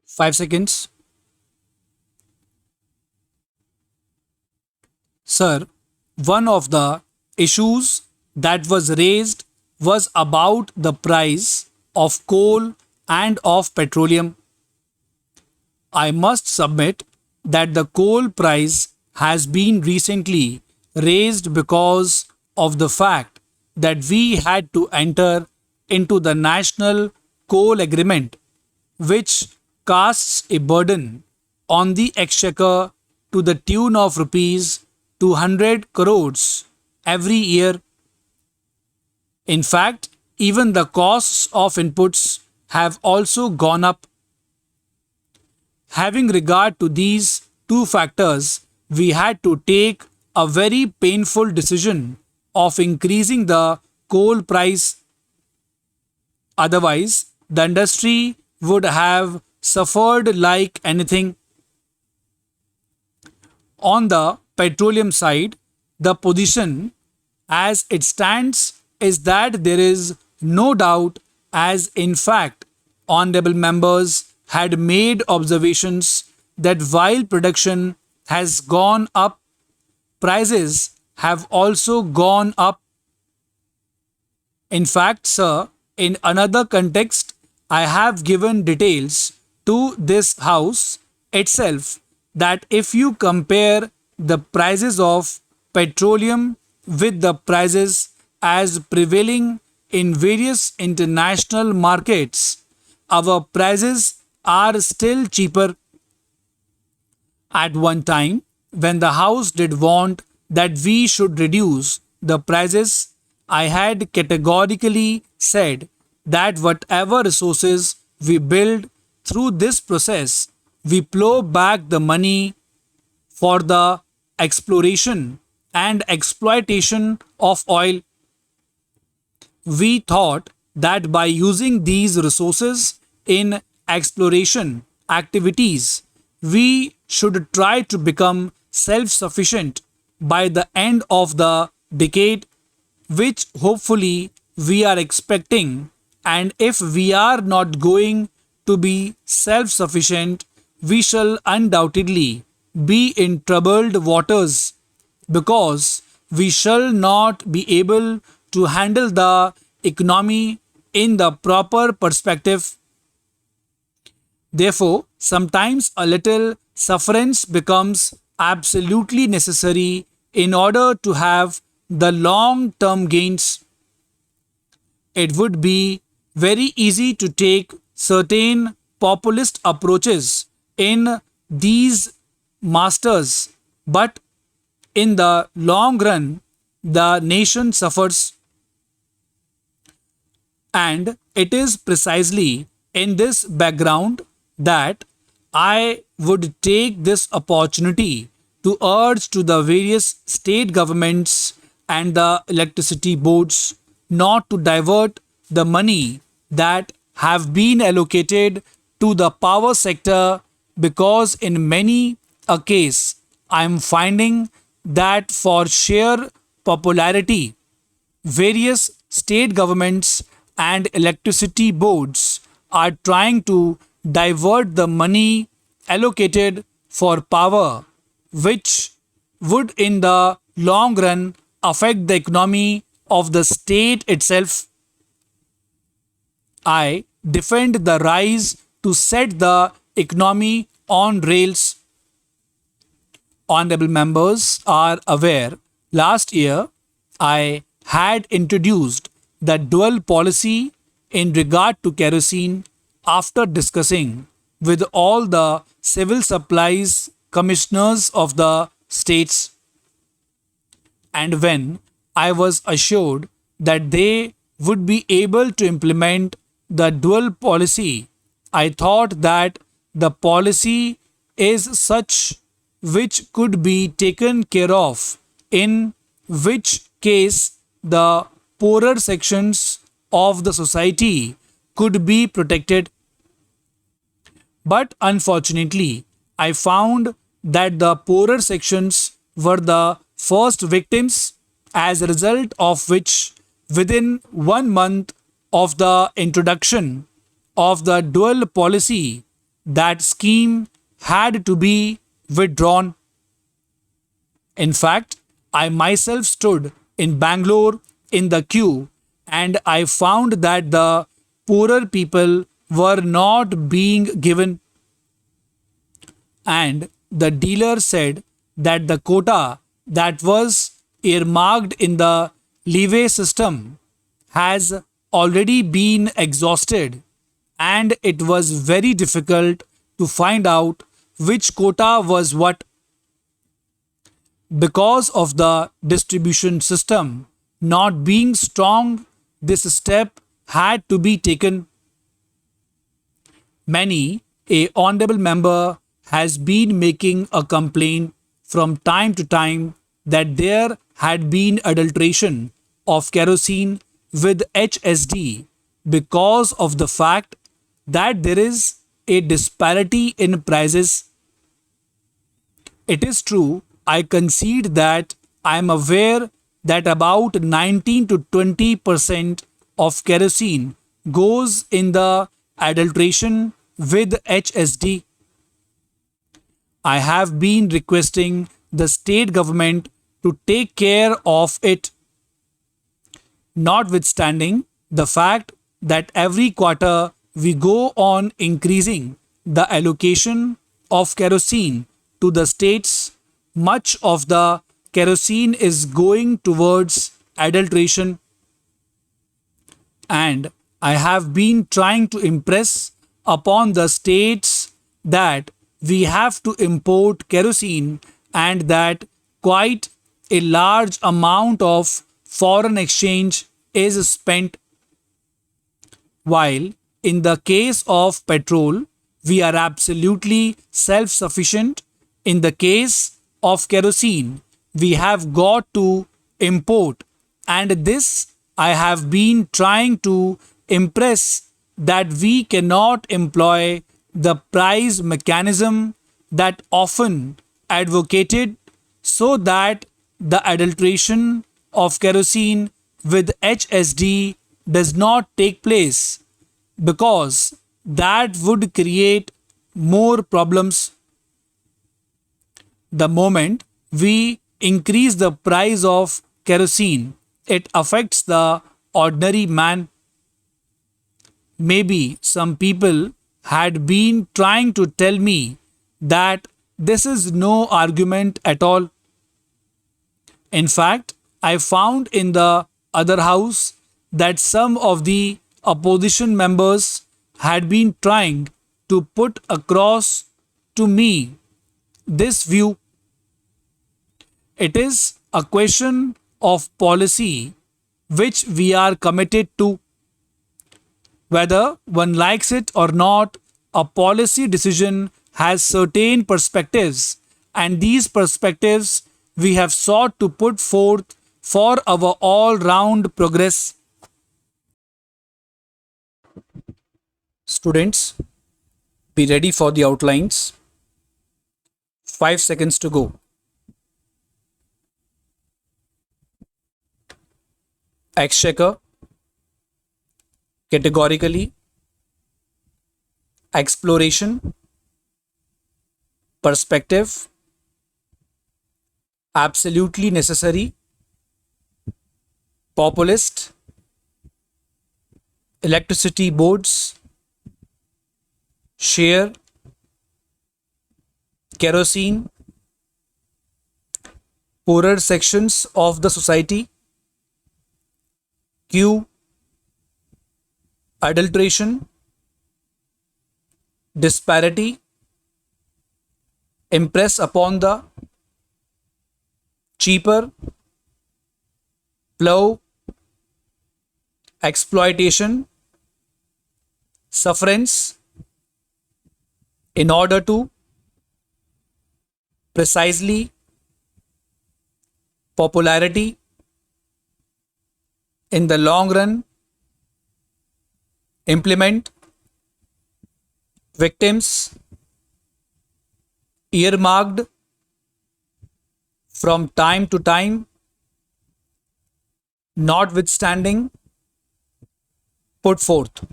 5 seconds. Sir, one of the issues that was raised was about the price of coal and of petroleum. I must submit that the coal price has been recently raised because of the fact that we had to enter into the National Coal Agreement, which casts a burden on the exchequer to the tune of rupees 200 crores every year. In fact, even the costs of inputs have also gone up. Having regard to these two factors, we had to take a very painful decision of increasing the coal price. Otherwise, the industry would have suffered like anything. On the petroleum side, the position as it stands is that there is no doubt, as in fact, honorable members had made observations that while production has gone up, prices have also gone up. In fact, sir, in another context, I have given details to this house itself that if you compare the prices of petroleum with the prices as prevailing in various international markets, our prices are still cheaper. At one time, when the House did want that we should reduce the prices, I had categorically said that whatever resources we build through this process, we plow back the money for the exploration and exploitation of oil. We thought that by using these resources in exploration activities, we should try to become self sufficient by the end of the decade, which hopefully we are expecting. And if we are not going to be self sufficient, we shall undoubtedly be in troubled waters because we shall not be able to handle the economy in the proper perspective. Therefore, sometimes a little sufferance becomes absolutely necessary in order to have the long term gains. It would be very easy to take certain populist approaches in these masters, but in the long run, the nation suffers. And it is precisely in this background that I would take this opportunity to urge to the various state governments and the electricity boards not to divert the money that have been allocated to the power sector, because in many a case I am finding that for sheer popularity, various state governments and electricity boards are trying to divert the money allocated for power, which would in the long run affect the economy of the state itself. I defend the rise to set the economy on rails. Honorable members are aware, last year I had introduced the dual policy in regard to kerosene after discussing with all the civil supplies commissioners of the states. And when I was assured that they would be able to implement the dual policy, I thought that the policy is such which could be taken care of, in which case the poorer sections of the society could be protected. But unfortunately, I found that the poorer sections were the first victims, as a result of which, within 1 month of the introduction of the dual policy, that scheme had to be withdrawn. In fact, I myself stood in Bangalore in the queue and I found that the poorer people were not being given, and the dealer said that the quota that was earmarked in the leeway system has already been exhausted, and it was very difficult to find out which quota was what. Because of the distribution system not being strong, this step had to be taken. Many a honorable member has been making a complaint from time to time that there had been adulteration of kerosene with HSD because of the fact that there is a disparity in prices. It is true, I concede that I am aware that about 19 to 20% of kerosene goes in the adulteration with HSD. I have been requesting the state government to take care of it, notwithstanding the fact that every quarter we go on increasing the allocation of kerosene to the states. Much of the kerosene is going towards adulteration, and I have been trying to impress upon the states that we have to import kerosene and that quite a large amount of foreign exchange is spent. While in the case of petrol, we are absolutely self sufficient, in the case of kerosene, we have got to import, and this I have been trying to impress that we cannot employ the price mechanism that often advocated so that the adulteration of kerosene with HSD does not take place, because that would create more problems. The moment we increase the price of kerosene, it affects the ordinary man. Maybe some people had been trying to tell me that this is no argument at all. In fact, I found in the other house that some of the opposition members had been trying to put across to me this view. It is a question of policy which we are committed to. Whether one likes it or not, a policy decision has certain perspectives, and these perspectives we have sought to put forth for our all round progress. Students, be ready for the outlines. 5 seconds to go. Exchequer, categorically, exploration, perspective, absolutely necessary, populist, electricity boards, share, kerosene, poorer sections of the society, Q, adulteration, disparity, impress upon the cheaper, plow, exploitation, sufferance, in order to, precisely, popularity, in the long run, implement, victims, earmarked, from time to time, notwithstanding, put forth.